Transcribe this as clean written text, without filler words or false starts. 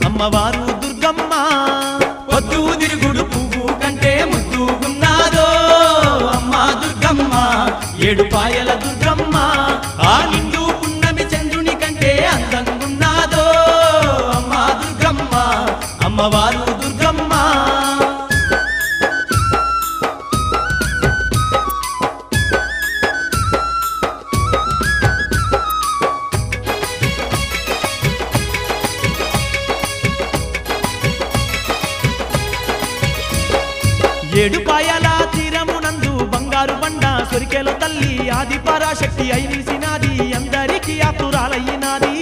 అమ్మవారు దుర్గమ్మ పొద్దు తిరుగుడు పువ్వు కంటే ముద్దుగున్నాదో అమ్మ దుర్గమ్మ ఏడుపాయల దుర్గమ్మ ఆ నిండు పున్నమి చంద్రుని కంటే అందంగున్నాదో అమ్మ దుర్గమ్మ అమ్మవారు దుర్గమ్మ ఏడుపాయల తీరమునందు బంగారు బండ సొరికెలో తల్లి ఆది పరాశక్తి అయినిసినాది అందరికీ ఆతురాలయ్యినాది